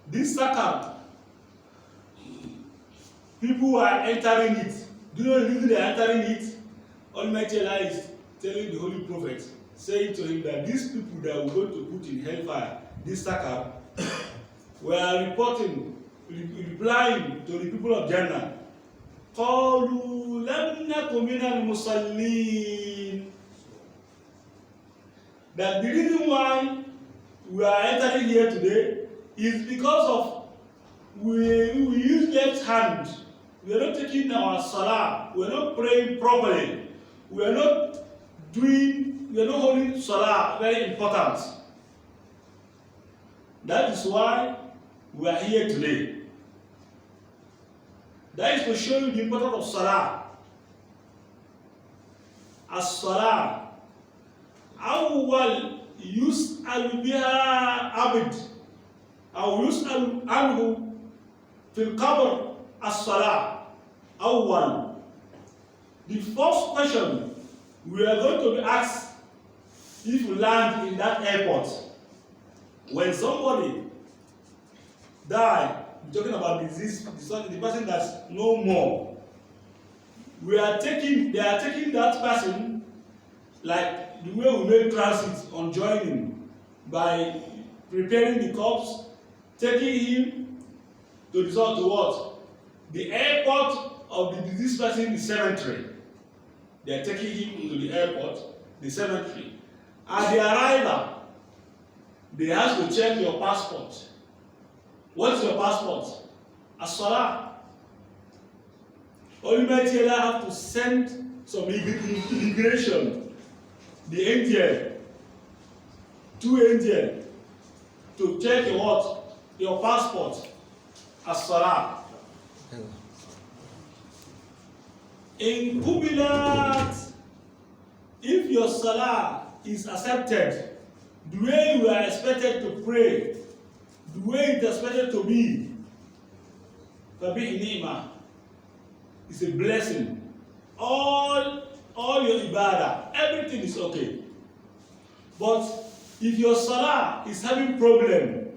This zakah, people are entering it. Do you know the reason they are entering it? Almighty Allah is telling the Holy Prophet, saying to him that these people that we're going to put in hellfire, this zakah, were replying to the people of Jannah. قالوا لم نكن من المصلين. That the reason why we are entering here today is because of we use left hand. We are not taking our salah. We are not praying properly. We are not holding salah very important. That is why we are here today. That is to show you the importance of salah. As-salah أول يسأل بها عبد أو يسأل عنه في القبر الصلاة أول. The first question we are going to be asked if we land in that airport, when somebody die, we're talking about disease, the person that's no more, they are taking that person like the way we make transit on joining, by preparing the corpse, taking him to resort to what? The airport of the deceased person, the cemetery. They are taking him into the airport, the cemetery. At the arrival, they have to check your passport. What's your passport? As-salah. Almighty Allah have to send some immigration, the angel, 2 angels, to check your what? Your passport. As-salah. In Kubilat, if your salah is accepted, the way you are expected to pray, the way it is expected to be, it's a blessing. All your ibadah, everything is okay. But if your salah is having problem,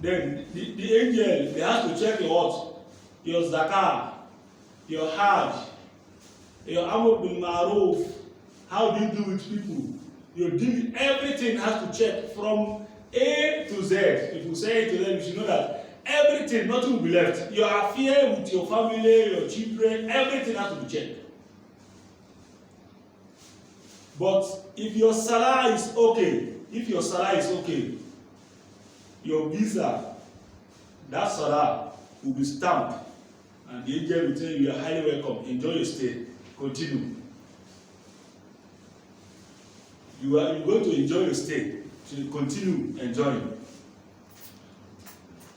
then the angel, they have to check your what? Your zakah, your hajj, your amr bil ma'ruf, how do you do with people, your deal, everything has to check from A to Z. If you say it to them, you should know that everything, nothing will be left. Your affair with your family, your children, everything has to be checked. But if your salah is okay, your visa, that salah will be stamped, and the angel will tell you, you are highly welcome, enjoy your stay, continue. You are going to enjoy your stay, so continue enjoying.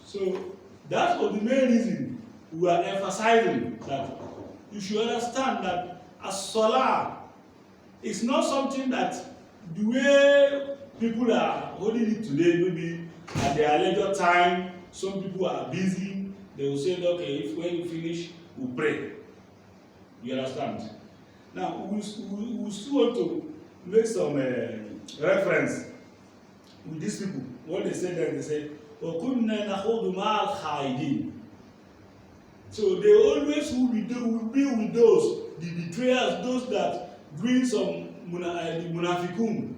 So that's for the main reason we are emphasizing that you should understand that as-salah is not something that the way people are holding it today, maybe at their leisure time, some people are busy, they will say, okay, if when you finish, we'll pray. You understand? Now, we still want to make some reference with these people. What they say then, they say, وَكُنَّا نَخُوضُ مَعَ الْخَائِدِينَ. So they always will be with those, the betrayers, those that bring some munafiqun.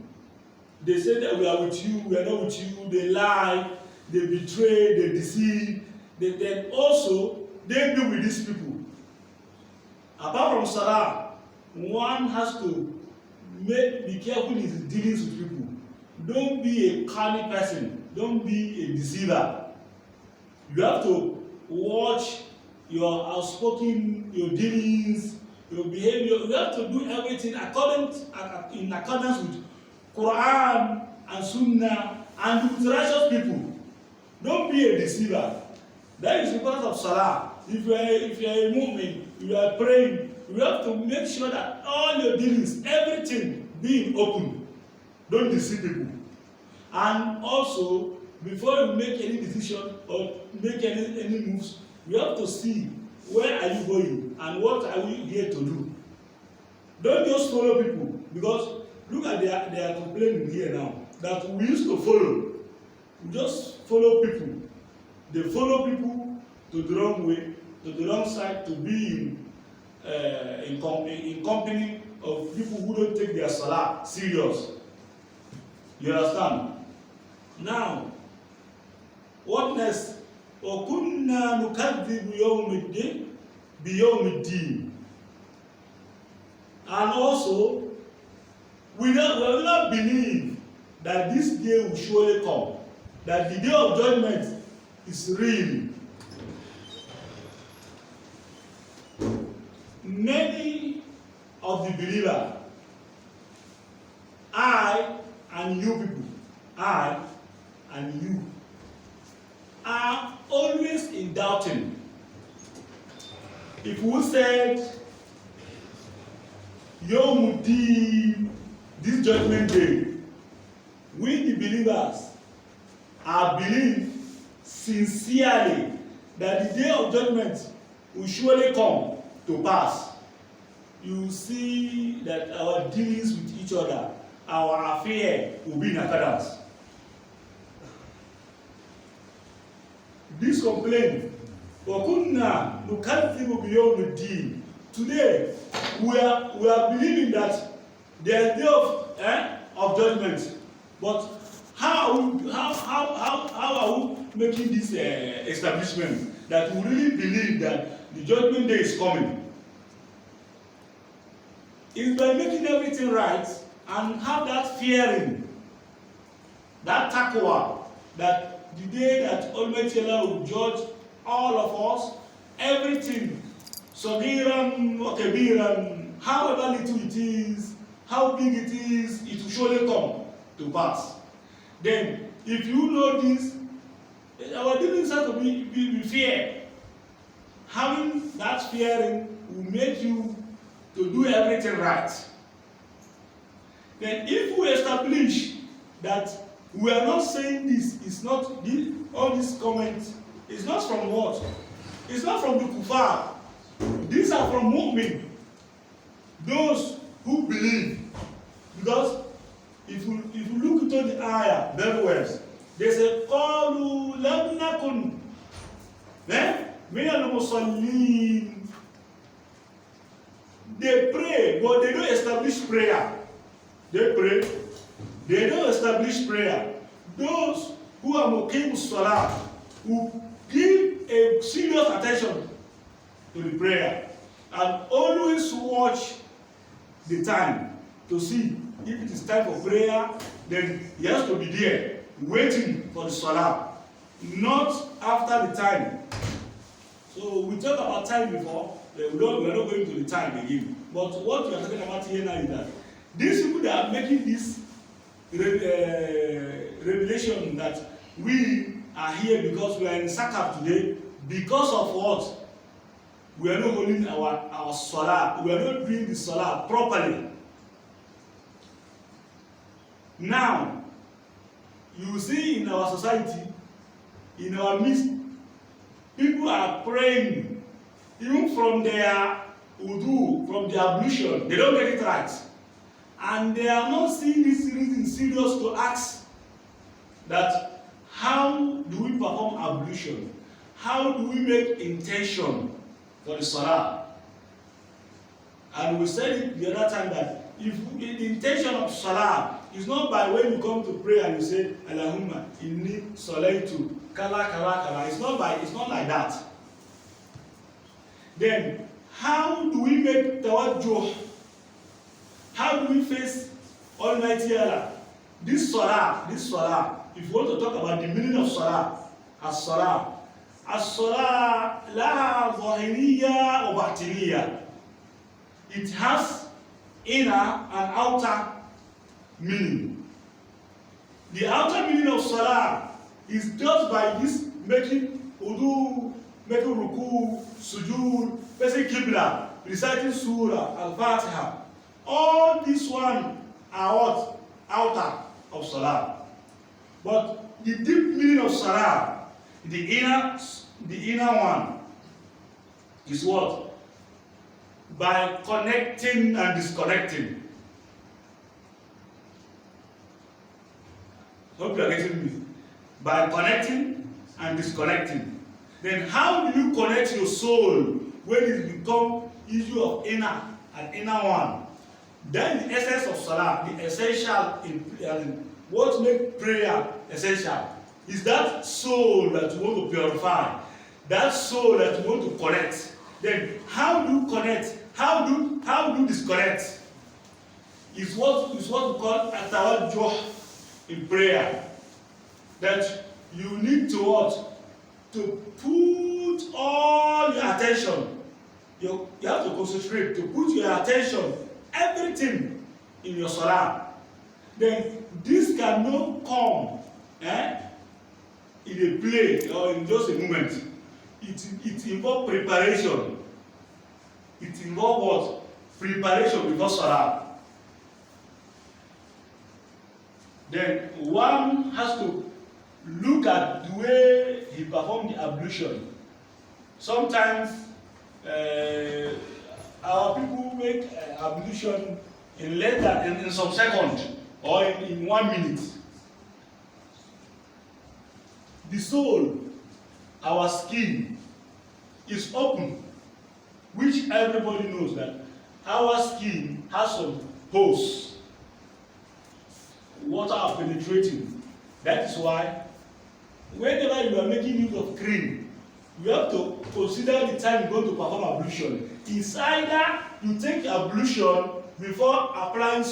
They say that we are with you, we are not with you, they lie, they betray, they deceive. Then also, they be with these people. Apart from salah, one has to be careful in his dealings with people. Don't be a cunning person. Don't be a deceiver. You have to watch your outspoken, your dealings, your behavior. You have to do everything in accordance with Quran and Sunnah and with righteous people. Don't be a deceiver. That is the purpose of salah. If you are a mu'min, you are praying, you have to make sure that all your dealings, everything being open. Don't deceive people. And also, before you make any decision or make any moves, you have to see where are you going and what are we here to do. Don't just follow people, because look at they are complaining here now that we used to follow. We just follow people. They follow people to the wrong way, to the wrong side, to be in company of people who don't take their salah serious. You understand? Now, what next? وَكُنَّا نُكَذِّبُ بِيَوْمِ الدِّينِ. And also, we will not believe that this day will surely come, that the day of judgment is real. Many of the believers, I and you people, I and you, are always in doubting. If we said, Yawmuddin, this judgment day, we the believers are believe sincerely that the day of judgment will surely come to pass. You see that our dealings with each other, our affair will be in accordance. This complaint, وَكُنَّا نُكَذِّبُ بِيَوْمِ الدِّينِ. Today, we are believing that there is day of judgment. But how are we making this establishment that we really believe that the judgment day is coming? It's by making everything right and have that fearing, that taqwa, that the day that Almighty Allah will judge all of us, everything, saghiran wa kabiran, however little it is, how big it is, it will surely come to pass. Then, if you know this, our dealings have to be fear. Having that fearing will make you to do everything right. Then, if we establish that we are not saying this, it's not this, all these comments, it's not from what? It's not from the kuffar. These are from mu'min, those who believe. Because if you look into the ayah very well, they say, قَالُوا لَمْ نَكُنْ مِنَ الْمُصَلِّينَ. They pray, but they don't establish prayer. They pray, they don't establish prayer. Those who are muqim salah, who give a serious attention to the prayer and always watch the time to see if it is time for prayer, then he has to be there waiting for the salah, not after the time. So we talked about time before, we are not going to the time again. But what we are talking about here now is that these people that are making this revelation that we are here because we are in Sakaf today, because of what? We are not holding our salah, we are not doing the salah properly. Now, you see in our society, in our midst, people are praying, even from their wudu, from their ablution, they don't get it right. And they are not seeing this reason serious to ask that how do we perform ablution? How do we make intention for the salah? And we said it the other time that if the intention of salah is not by when you come to pray and you say Allahumma inni salaitu kala kala kala. It's not like that. Then how do we make tawajjuh? How do we face Almighty Allah? This salah, if you want to talk about the meaning of salah, as-salah laha zahiriyya wa batiniyya. It has inner and outer meaning. The outer meaning of salah is just by this making wudu, making ruku, sujood, facing qibla, reciting surah, al-fatiha. All these one are what? Outer of salah. But the deep meaning of salah, the inner one, is what? By connecting and disconnecting. Hope you are getting me. by connecting and disconnecting. Then how do you connect your soul when it become issue of inner and inner one? Then the essence of Salah, the essential in what makes prayer essential is that soul that you want to purify, that soul that you want to connect. Then how do you connect? How do you disconnect? Is what we call atawajjuh in prayer. That you need to what? To put all your attention. You have to concentrate, to put your attention, everything in your salah. Then this cannot come in a play or in just a moment. It involves preparation. It involves what? Preparation before salah. Then one has to look at the way he performed the ablution. Sometimes our people make ablution in less than in some seconds or in 1 minute. The soul, our skin, is open, which everybody knows that our skin has some holes. Water are penetrating. That is why whenever you are making use of cream, you have to consider the time you're going to perform ablution. It's either you take ablution before applying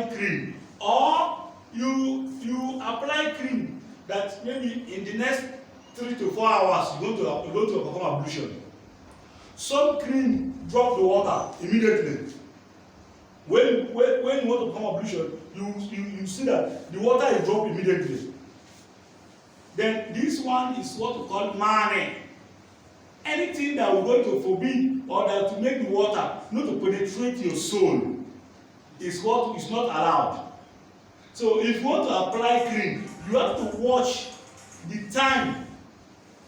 cream, or you apply cream that maybe in the next 3 to 4 hours you're going to perform ablution. Some cream drop the water immediately. When you want to perform ablution, you see that the water is dropped immediately. Then this one is what we call mane. Anything that we're going to forbid or that to make the water not to penetrate your soul is what is not allowed. So if you want to apply cream, you have to watch the time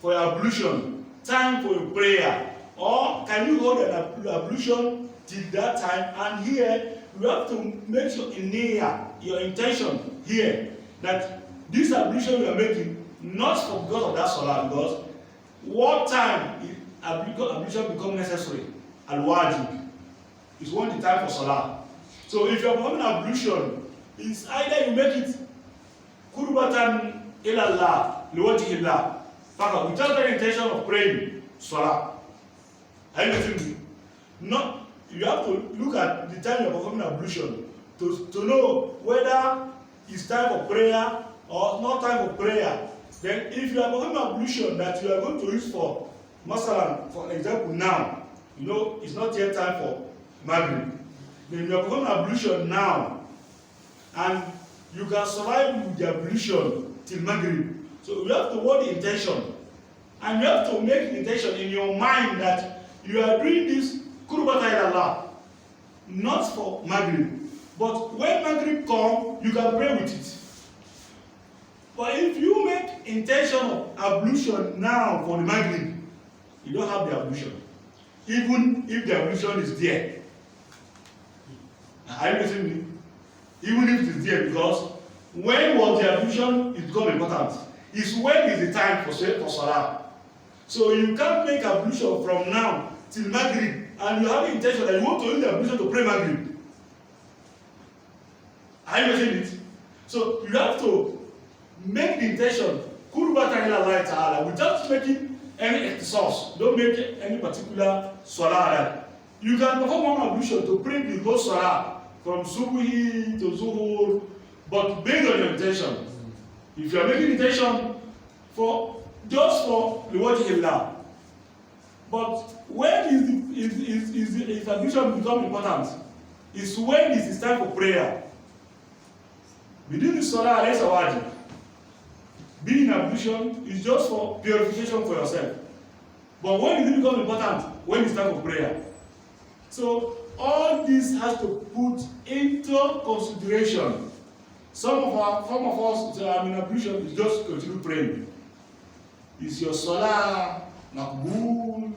for your ablution, time for your prayer, or can you hold an ablution till that time? And here you have to make sure in your intention here that this ablution you are making not for because of that salah, because what time ablution become necessary and wajib is when the time for salah. So if you are performing ablution, it's either you make it kurbatan ilallah liwajhillah, without the intention of praying salah. Are you getting me? Not, you have to look at the time you are performing ablution to know whether it's time for prayer or not time for prayer. Then if you are performing ablution that you are going to use for masalan, for example now, it's not yet time for Maghrib. Then you are performing ablution now and you can survive with the ablution till Maghrib. So you have to hold the intention. And you have to make the intention in your mind that you are doing this kurbata ilallah, not for Maghrib. But when Maghrib comes, you can pray with it. But if you make intention of ablution now for the Maghrib, you don't have the ablution. Even if the ablution is there. Are you listening to me? Even if it is there, because when was the ablution is become important? It's when is the time for Salah. So you can't make ablution from now till Maghrib and you have the intention that you want to use the ablution to pray Maghrib. Are you getting it? So you have to make the intention kurbatan ilallah ta'ala without making any source. Don't make any particular salah. You can perform one ablution to pray the whole salah from subuhi to zuhur, but based on your intention. If you are making intention just for the wajhillah, but when is ablution become important? Is when it is time for prayer. Within the salah, there is a wajib. Being in ablution is just for purification for yourself. But when it becomes important? When it's time for prayer. So all this has to put into consideration. Some of us, in ablution is just continue praying. Is your salah maqbool?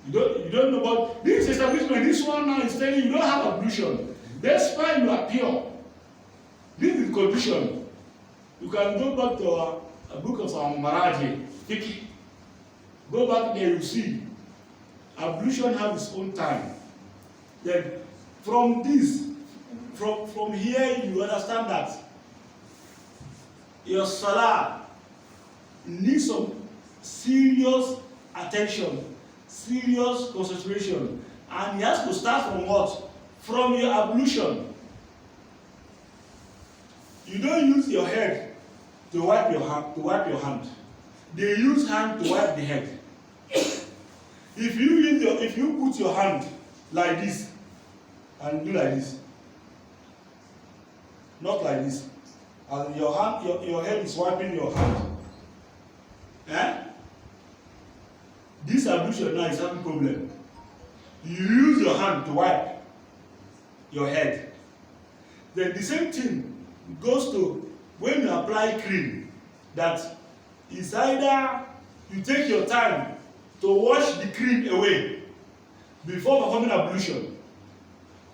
You don't know about this establishment. This one now is telling you don't have ablution. That's why you are pure. This is the condition. You can go back to a book of Marathi, Fiqh. Go back there, you see. Ablution has its own time. Then from this, from here, you understand that your Salah needs some serious attention, serious concentration, and it has to start from what? From your ablution. You don't use your head to wipe your hand. They use hand to wipe the head. If you put your hand like this and do like this, not like this, and your head is wiping your hand, this ablution now is having problem. You use your hand to wipe your head. Then the same thing goes to when you apply cream, that is either you take your time to wash the cream away before performing ablution,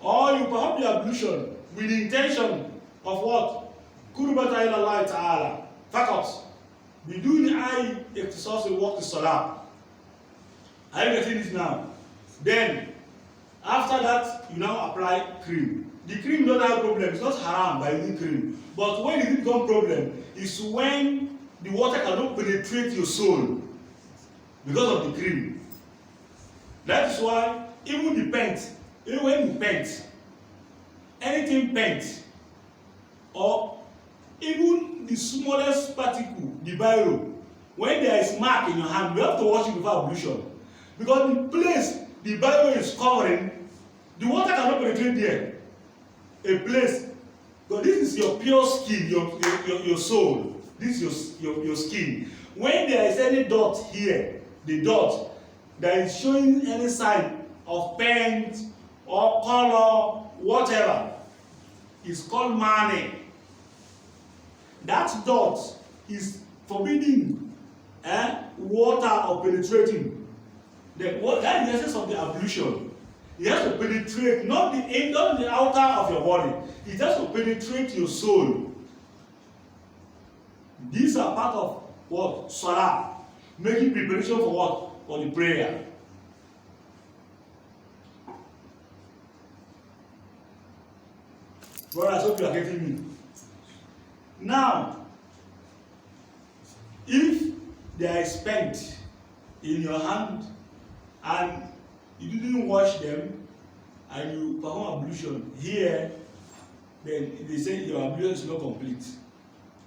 or you perform the ablution with the intention of what? Qurbata ila Allah ta'ala. Faqat. Biduni ay ikhtisas al-waqt as-salah. Are you getting it now? Then, after that, you now apply cream. The cream doesn't have problem. It's not haram by using cream. But when it becomes problem is when the water cannot penetrate your soul because of the cream. That is why even the paint, even when you paint, anything paint, or even the smallest particle, the biro, when there is mark in your hand, you have to wash it before ablution. Because the place the biro is covering, the water cannot penetrate there. A place, but this is your pure skin, your soul. This is your skin. When there is any dot here, the dot that is showing any sign of paint or color, whatever, is called mane. That dot is forbidding water or penetrating. That is the essence of the ablution. It has to penetrate, not the outer of your body. It has to penetrate your soul. These are part of what? Salah. Making preparation for what? For the prayer. Brothers, I hope you are getting me. Now, if there is paint in your hand and you didn't wash them and you perform ablution here, then they say your ablution is not complete.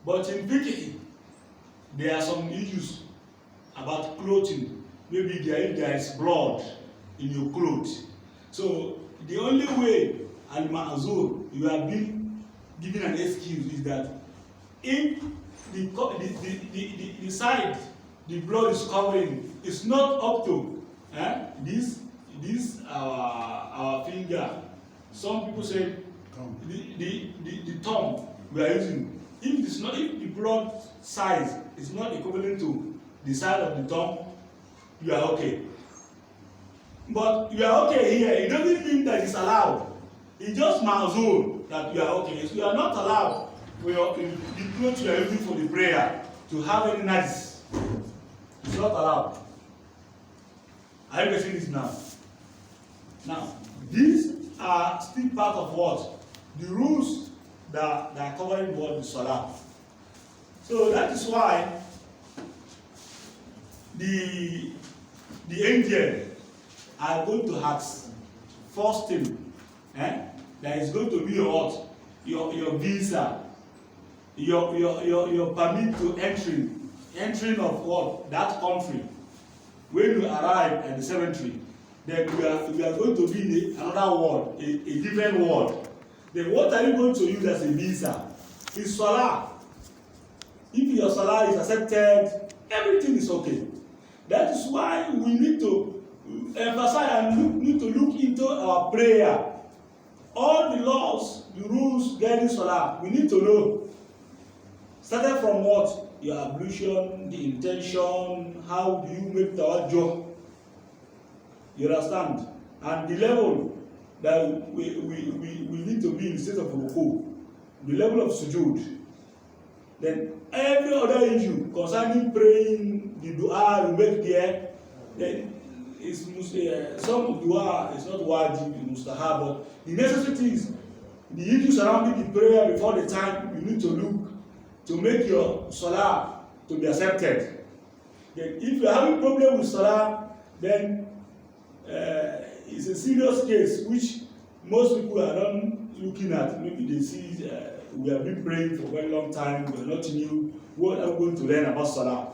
But in Fiqh, there are some issues about clothing. Maybe if there is blood in your clothes. So the only way, al-ma'zur, you have been given an excuse is that if the side the blood is covering is not up to this our finger. Some people say the thumb we are using. If the blood size is not equivalent to the size of the thumb, you are okay. But you are okay here. It doesn't mean that it's allowed. It's just ma'zur that you are okay. So you are not allowed for the clothes you are using for the prayer to have any najis. It's not allowed. Are you getting this now? Now, these are still part of what? The rules that are covering what the Salah. So that is why the angel are going to ask first thing, that is going to be your what? Your visa, your permit to entering of what? That country. When you arrive at the cemetery, then we are going to be in another world, a different world. Then what are you going to use as a visa? It's Salah. If your Salah is accepted, everything is okay. That is why we need to emphasize and need to look into our prayer. All the laws, the rules guiding Salah, we need to know. Started from what? Your ablution, the intention, how do you make tawajjuh? You understand? And the level that we need to be in the state of ruku, the level of sujood. then every other issue concerning praying, the dua you make there, then it's some dua is not wajib, mustahab, but the necessity is the issue surrounding the prayer before the time you need to look to make your salah to be accepted. Then if you are having problem with salah, then it's a serious case which most people are not looking at. Maybe they see we have been praying for a very long time, we are not new. What are we going to learn about salah?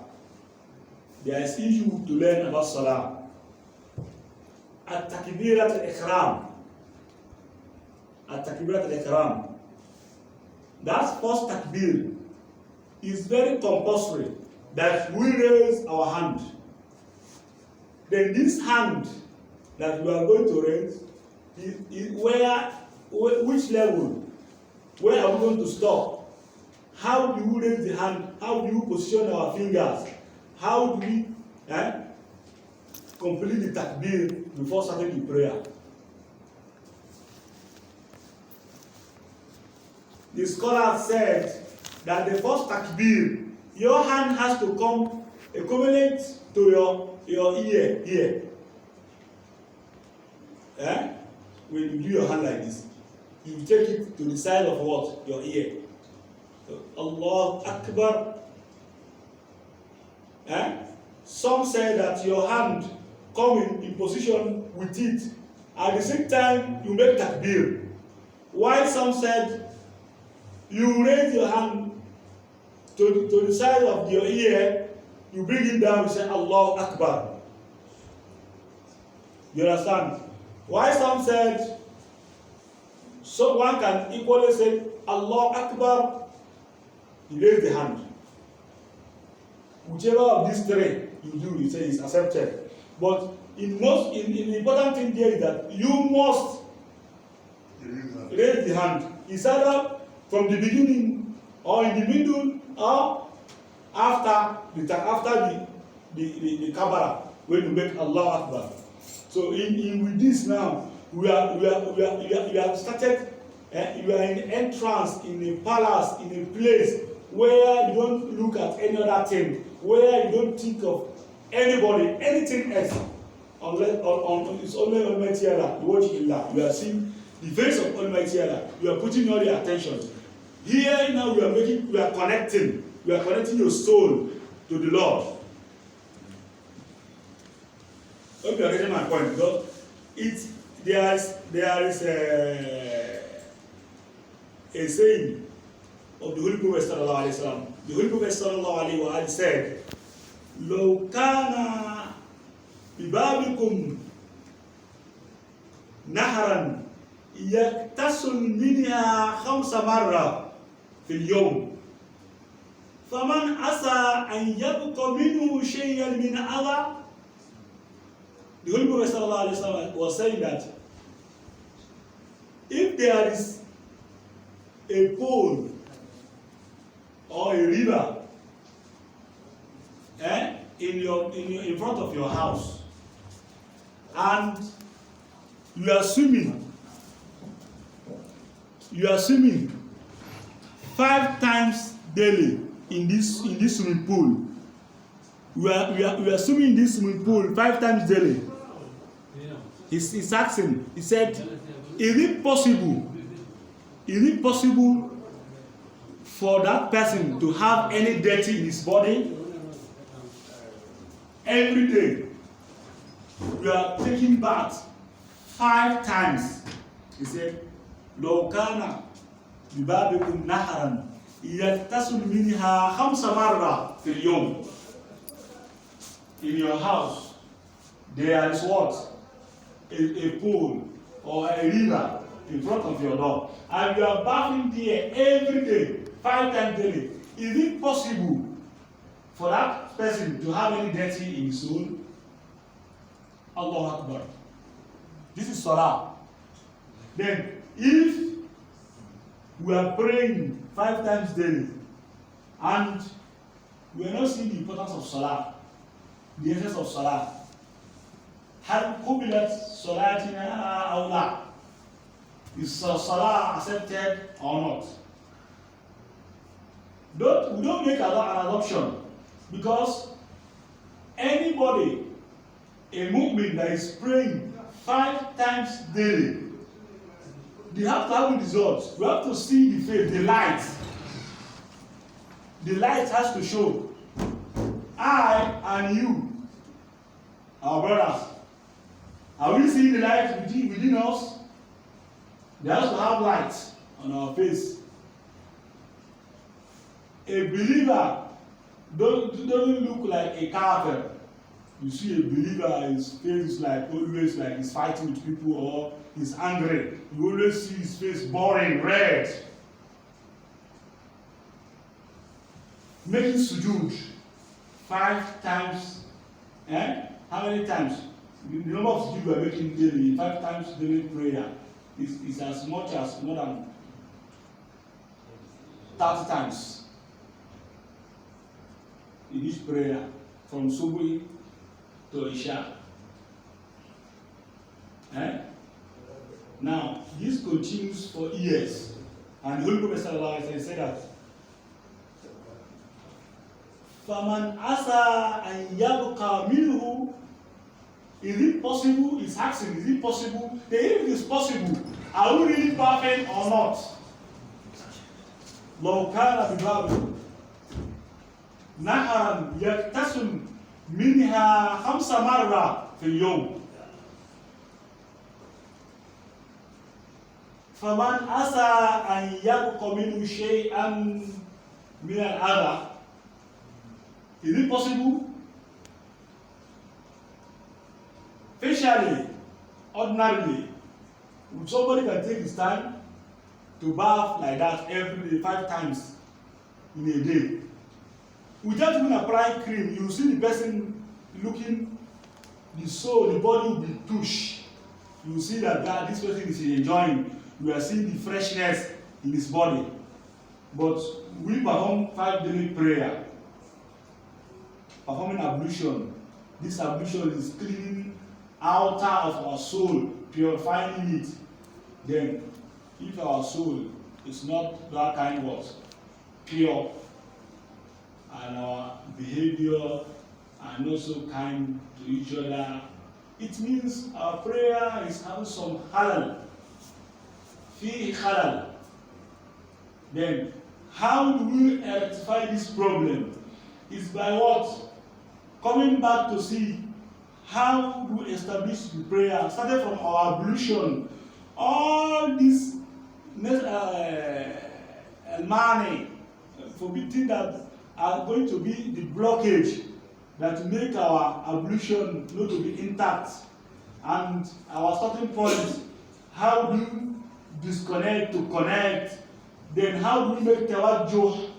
There is issue to learn about salah. At-takbirat al-ihram. At-takbirat al-ihram. That first takbir is very compulsory that we raise our hand. Then this hand that we are going to raise is which level? Where are we going to stop? How do we raise the hand? How do we position our fingers? How do we complete the takbir before starting the prayer? The scholar said that the first takbir, your hand has to come equivalent to your ear here. When you do your hand like this, you take it to the side of what? Your ear. So, Allah Akbar. Some say that your hand come in position with it. At the same time, you make takbir. While some said you raise your hand to the side of your ear, you bring it down, you say Allah Akbar. You understand? Why some said, so one can equally say Allah Akbar, you raise the hand. Whichever of these three you do, you say is accepted. But in the important thing there is that you must raise the hand. It's either from the beginning or in the middle or after the kabbalah when you make Allah Akbar. So with this now, we have started. You are in entrance in a palace, in a place where you don't look at any other thing, where you don't think of anybody, anything else, unless it's only Almighty Allah. You watch Allah. You are seeing the face of Almighty Allah. You are putting all your attention. Here now we are connecting your soul to the Lord. Hope you are getting my point, because there is a saying of the Holy Prophet sallallahu alaihi wasallam. The Holy Prophet sallallahu alaihi wasallam said, "Lo kana bibabikum nahran yaktasul minha khamsa marra fil yawm. Faman asa an yabqa minhu shay'an min adha." The Holy Prophet sallallahu alaihi wasallam was saying that if there is a pool or a river in front of your house, and you are swimming 5 times daily in this swimming pool. We are swimming in this swimming pool 5 times daily. He's asking, he said, is it possible for that person to have any dirty in his body? Every day we are taking bath 5 times. He said, "Law kana bibabikum nahran yattasul minha khamsa marra fil yawm." In your house there is what? A pool or a river in front of your door, and you are bathing there every day 5 times daily. Is it possible for that person to have any dirty in his soul? Allahu Akbar. This is Salah. Then if we are praying 5 times daily and we are not seeing the importance of Salah, the essence of Salah, هل قبلت صلاتنا أو لا? Is Salah accepted or not? We don't make an adoption, because anybody, a movement that is praying 5 times daily, they have to have results. We have to see the faith, the light. The light has to show. I and you, our brothers, are we seeing the light within us? They have to have light on our face. A believer doesn't look like a kafir. You see a believer, his face is like always like he's fighting with people or he's angry. You always see his face boring, red. Making sujood 5 times. How many times? The number of sujood we are making daily, 5 times daily prayer is as much as more than 30 times in each prayer, from Subuhi to Isha. Now, this continues for years. And the Holy Prophet Salah said that فَمَنْ أَسَى أَنْ يَبْقَى مِنْهُ. Is it possible? He's asking, is it possible? If it is possible, are we really perfect or not? لو كان ببابه نهرا يغتسل منها 5 مرات في اليوم. فمن أسى أن يبقى منه شيئا من الأذى. Is it possible? Facially, ordinarily, somebody can take his time to bath like that every day, 5 times in a day. Without even applying cream, you see the person looking, the soul, the body will be touched. You see that this person is enjoying. You are seeing the freshness in his body. But we perform 5 daily prayer, performing ablution. This ablution is cleaning outer of our soul, purifying it. Then, if our soul is not that kind of pure, and our behavior and also kind to each other, it means our prayer is having some halal. Fi halal. Then, how do we rectify this problem? Is by what? Coming back to see how do we establish the prayer, started from our ablution. All this money, forbidden that are going to be the blockage that make our ablution not to be intact. And our starting point, how do you disconnect to connect? Then how do we make tawajjuh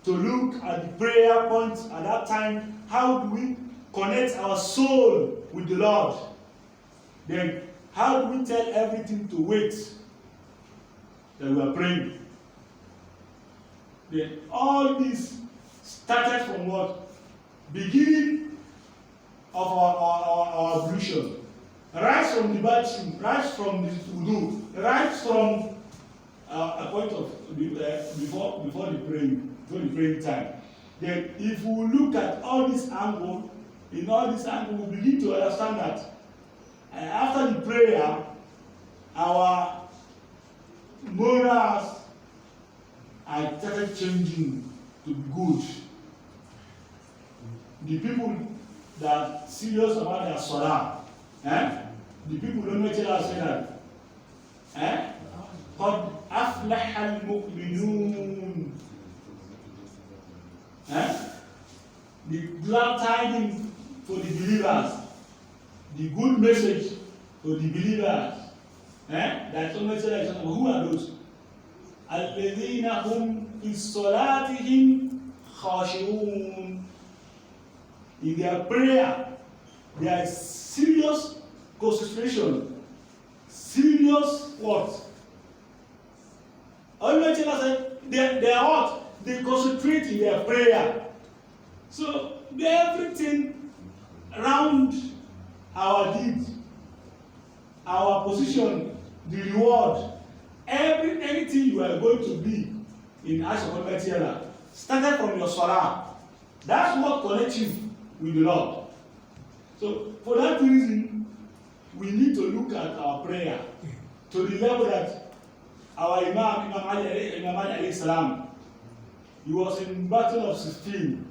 to look at the prayer points at that time? How do we connect our soul with the Lord? Then how do we tell everything to wait that we are praying? Then all this started from what? Beginning of our ablution. Right from the bathroom, right from the wudu, right from a point of before the praying time. Then if we look at all this angle, in all this angle, we begin to understand that after the prayer, our morals are started changing to be good. The people that are serious about their Salah, the people don't know tell us that, قد أفلح المؤمنون. The glad tidings for the believers, the good message for the believers. That somebody said, who are those? الذين هم في صلاتهم خاشعون. In their prayer, there is serious concentration, serious what? Always tell us they are what? They concentrate in their prayer. So everything around our deeds, our position, the reward, anything you are going to be in Ash of Allah, started from your Salah. That's what connects you with the Lord. So for that reason, we need to look at our prayer to the level that our Imam Ali alayhi salam, he was in Battle of 16.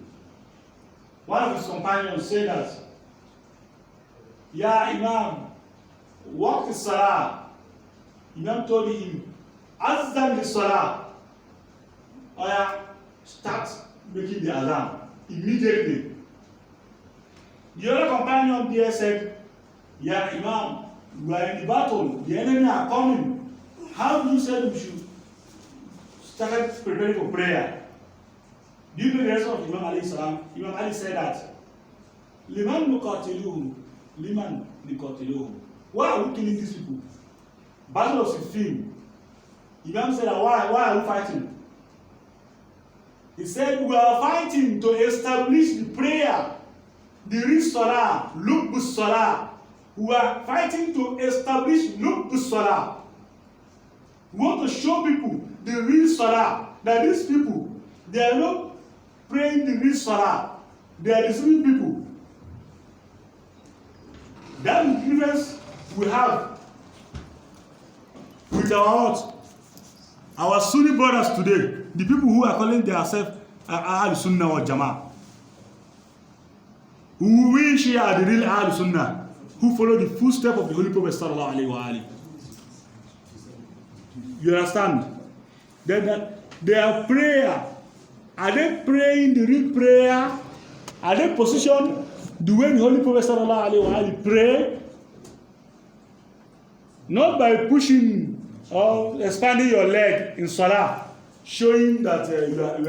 One of his companions said that, Ya Imam, what is Salah? Imam told him, Azan the Salah. Start making the Azan immediately. The other companion there said, Ya Imam, we are in the battle, the enemy are coming. How do you say we should start preparing for prayer? Do you know the rest of Imam Ali salam? Imam Ali said that, Liman nuqatiluhum, liman nuqatiluhum. Why are we killing these people? Battle of 16. Imam said, why are we fighting? He said, we are fighting to establish the prayer, the real Salah, Lubbu Salah. We are fighting to establish Lubbu Salah. We want to show people the real Salah, that these people, they are not praying the real Salah. They are deceiving people. That is the difference we have with our Sunni brothers today, the people who are calling themselves Ahl Sunnah or Jama'ah. We Shia are the real Ahl Sunnah, who follow the footsteps of the Holy Prophet sallallahu alaihi wasallam. You understand? Their prayer, are they praying the real prayer? Are they positioned the way the Holy Prophet sallallahu alaihi wasallam pray? Not by pushing or expanding your leg in Salah, showing that you are